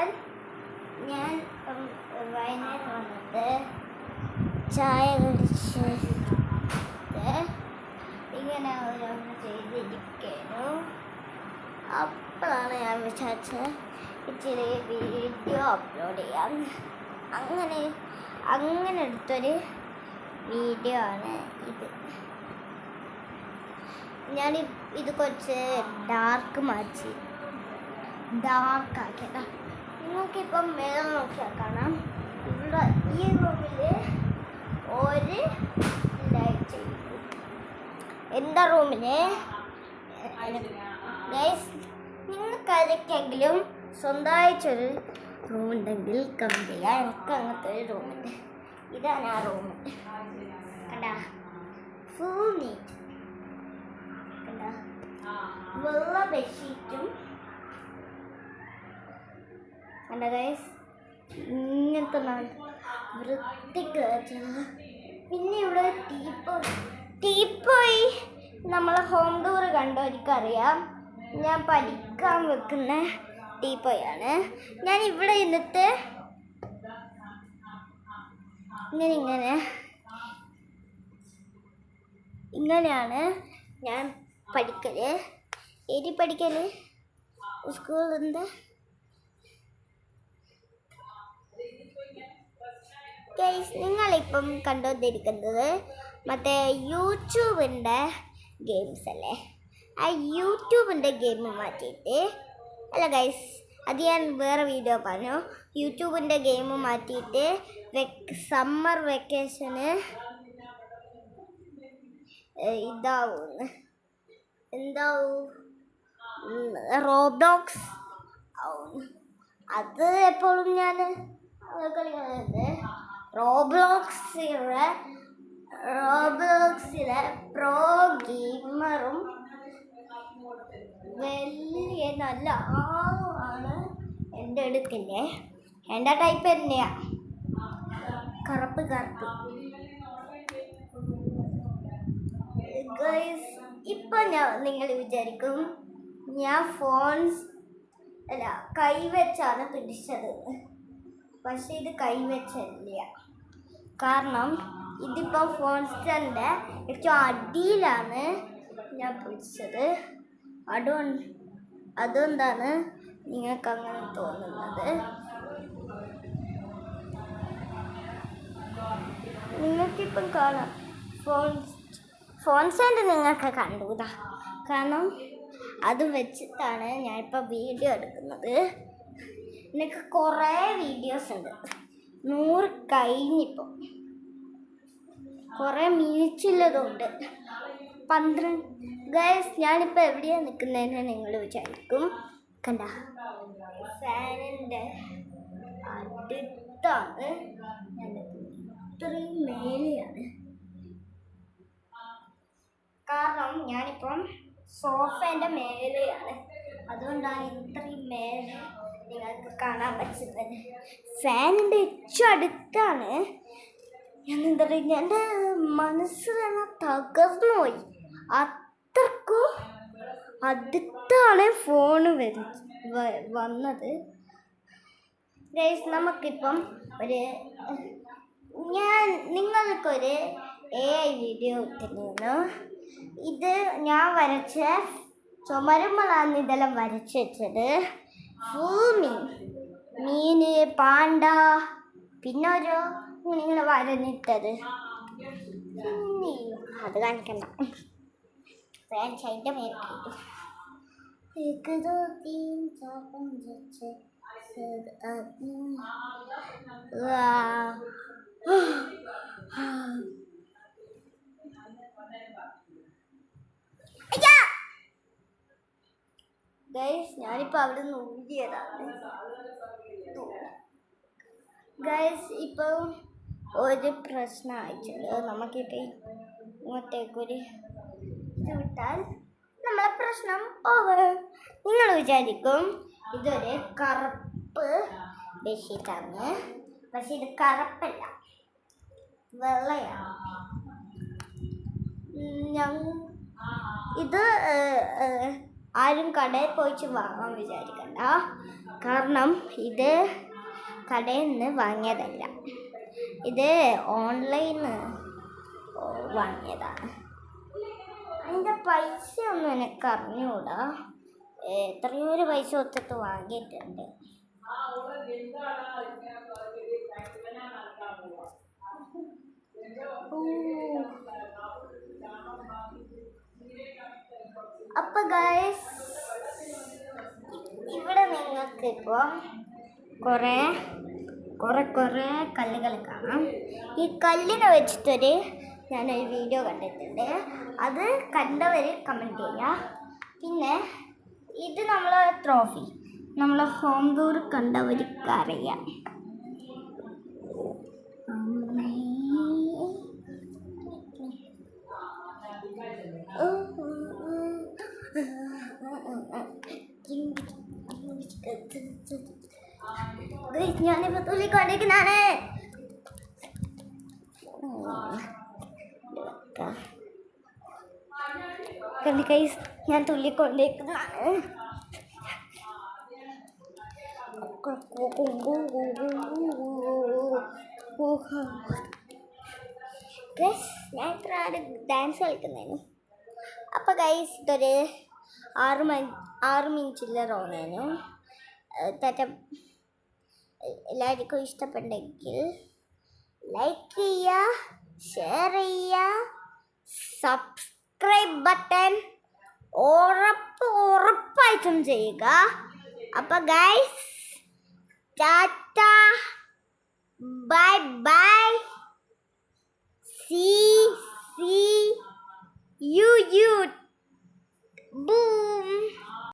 വെച്ചാൽ ഞാൻ വൈകുന്നേരം വന്നിട്ട് ചായ കുടിച്ചിട്ട് ഇങ്ങനെ ഓരോന്ന് ചെയ്തിരിക്കുന്നു. അപ്പോഴാണ് ഞാൻ വിചാരിച്ചത് ഇച്ചിരി വീഡിയോ അപ്ലോഡ് ചെയ്യാം. അങ്ങനെ എടുത്തൊരു വീഡിയോ ആണ് ഇത്. ഞാൻ ഇത് കുറച്ച് ഡാർക്കാക്കിയതാ. നിങ്ങൾക്കിപ്പം മേലെ നോക്കിയാൽ കാണാം, ഇവിടെ ഈ റൂമിൽ ഒരു ലൈറ്റ് ചെയ്യും. എൻ്റെ റൂമിൽ നിങ്ങൾക്കാരൊക്കെങ്കിലും സ്വന്തമായിട്ടൊരു റൂമുണ്ടെങ്കിൽ കമന്റ് ചെയ്യുക. എനിക്ക് അങ്ങനത്തെ ഒരു റൂമുണ്ട്. ഇതാണ് ആ റൂം. കണ്ടാ, ഫുൾ നീറ്റ്. കണ്ടാ, വെള്ള ബെഡ്ഷീറ്റും. കണ്ടാ ഗൈസ്, ഇങ്ങനത്തെ വൃത്തിക്ക്. പിന്നെ ഇവിടെ ടീപ്പോയി നമ്മളെ ഹോം ടൂർ കണ്ടവർക്കറിയാം. ഞാൻ പഠിക്കാൻ വെക്കുന്ന ടീപ്പോയാണ്. ഞാൻ ഇവിടെ ഇരുന്നിട്ട് ഇങ്ങനെയാണ് ഞാൻ പഠിക്കല്. സ്കൂളിൽ ഗൈസ്, നിങ്ങളിപ്പം കണ്ടുകൊണ്ടിരിക്കുന്നത് മറ്റേ യൂട്യൂബിൻ്റെ ഗെയിംസ് അല്ലേ? ആ യൂട്യൂബിൻ്റെ ഗെയിം മാറ്റിയിട്ട് അല്ല ഗൈസ്, അത് ഞാൻ വേറെ വീഡിയോ പറഞ്ഞു. യൂട്യൂബിൻ്റെ ഗെയിം മാറ്റിയിട്ട് സമ്മർ വെക്കേഷന് എന്താവും റോബ്ലോക്സ് ആവും. അത് എപ്പോഴും ഞാൻ കളിക്കുന്നത്. റോബ്ലോക്സിലെ പ്രോ ഗെയിമറും വലിയ നല്ല ആളുമാണ് എൻ്റെ അടുത്തില്ലേ. എൻ്റെ ടൈപ്പ് തന്നെയാ, കറുപ്പ്. ഗൈസ്, ഇപ്പം നിങ്ങൾ വിചാരിക്കും ഞാൻ കൈവച്ചാണ് പിടിച്ചത്. പക്ഷെ ഇത് കൈവച്ചല്ല. കാരണം ഇതിപ്പോൾ ഫോൺ സ്റ്റാൻഡിൻ്റെ ഏറ്റവും അടിയിലാണ് ഞാൻ പിടിച്ചത്. അതുകൊണ്ടാണ് നിങ്ങൾക്ക് അങ്ങനെ തോന്നുന്നത്. നിങ്ങൾക്കിപ്പം കാണാം ഫോൺ സ്റ്റാൻഡ് നിങ്ങൾക്ക് കണ്ടുകൂടാ. കാരണം അത് വെച്ചിട്ടാണ് ഞാനിപ്പോൾ വീഡിയോ എടുക്കുന്നത്. എനിക്ക് കുറേ വീഡിയോസ് ഉണ്ട്, 100 കഴിഞ്ഞിപ്പോൾ. കുറേ മിനിറ്റുള്ളതുണ്ട്, 12. ഗൈസ്, ഞാനിപ്പോൾ എവിടെയാണ് നിൽക്കുന്നതെന്ന് നിങ്ങൾ വിചാരിക്കും. കണ്ട, ഫാനിൻ്റെ അടുത്താണ് ഞാൻ നിൽക്കുന്നത്. ഇത്രയും മേലെയാണ്. കാരണം ഞാനിപ്പം സോഫേൻ്റെ മേലെയാണ്. അതുകൊണ്ടാണ് ഇത്രയും മേലെ നിങ്ങൾക്ക് കാണാൻ പറ്റുന്നത്. ഫാനിൻ്റെ ഏറ്റവും അടുത്താണ്. എന്താ പറയുക, എൻ്റെ മനസ്സിലാണ് തകർന്നു പോയി. അത്രക്കും അടുത്താണ് ഫോണ് വന്നത്. ഗൈസ്, നമുക്കിപ്പം നിങ്ങൾക്കൊരു AI വീഡിയോ ഇട്ടിരുന്നു. ഇത് ഞാൻ വരച്ച ചുമരുമ്പോഴാണ് ഇതെല്ലാം വരച്ച് വെച്ചത്. ഫുൾ മീന്, പാണ്ട, പിന്നെ ഒരു ഇങ്ങനെ വരഞ്ഞിട്ടത്. അത് കാണിക്കണ്ട, അതിൻ്റെ മേലെ. ഗൈസ്, ഞാനിപ്പോൾ അവിടെ നിന്ന് ഊരിയതാണ്. ഗൈസ്, ഇപ്പോൾ ഒരു പ്രശ്നം അയച്ചിട്ടുണ്ട്. നമുക്കിപ്പോൾ ഇങ്ങോട്ടേക്കൊരു ഇത് വിട്ടാൽ നമ്മളെ പ്രശ്നം ഓവർ. നിങ്ങൾ വിചാരിക്കും ഇതൊരു കറുപ്പ് ബെഡ്ഷീറ്റാണ്. പക്ഷെ ഇത് കറുപ്പല്ല, വെള്ളയാണ്. ഇത് ആരും കടയിൽ പോയിട്ട് വാങ്ങാൻ വിചാരിക്കണ്ട. കാരണം ഇത് കടയിൽ നിന്ന് വാങ്ങിയതല്ല, ഇത് ഓൺലൈനിൽ വാങ്ങിയതാണ്. അതിൻ്റെ പൈസ ഒന്നും എനിക്ക് അറിഞ്ഞുകൂടാ, എത്രയോ ഒരു പൈസ കൊടുത്തിട്ട് വാങ്ങിയിട്ടുണ്ട്. അപ്പൊ ഗൈസ്, ഇവിടെ നിങ്ങൾക്ക് ഇപ്പോൾ കുറേ കല്ലുകൾ കാണാം. ഈ കല്ലിനെ വെച്ചിട്ടൊരു ഞാനൊരു വീഡിയോ കണ്ടിട്ടുണ്ട്, അത് കണ്ടവർ കമൻറ്റ് ചെയ്യുക. പിന്നെ ഇത് നമ്മളെ ട്രോഫി, നമ്മളെ ഹോം ടൂർ കണ്ടവർക്ക് അറിയാം. ഞാനിപ്പോ തുള്ളിക്കൊണ്ടിരിക്കുന്നതാണ്. ഞാൻ തുള്ളിക്കൊണ്ടിരിക്കുന്നതാണ്. ഞാൻ ഇത്ര ഡാൻസ് കളിക്കുന്നതിന്. അപ്പോൾ ഗൈസ്, ഇതൊരു 6 മിനിറ്റിലെ റോണേനു എല്ലാവർക്കും ഇഷ്ടപ്പെട്ടെങ്കിൽ ലൈക്ക് ചെയ്യുക, ഷെയർ ചെയ്യുക, സബ്സ്ക്രൈബ് ബട്ടൺ ഉറപ്പായിട്ടും ചെയ്യുക. അപ്പോൾ guys, Tata, bye bye, see you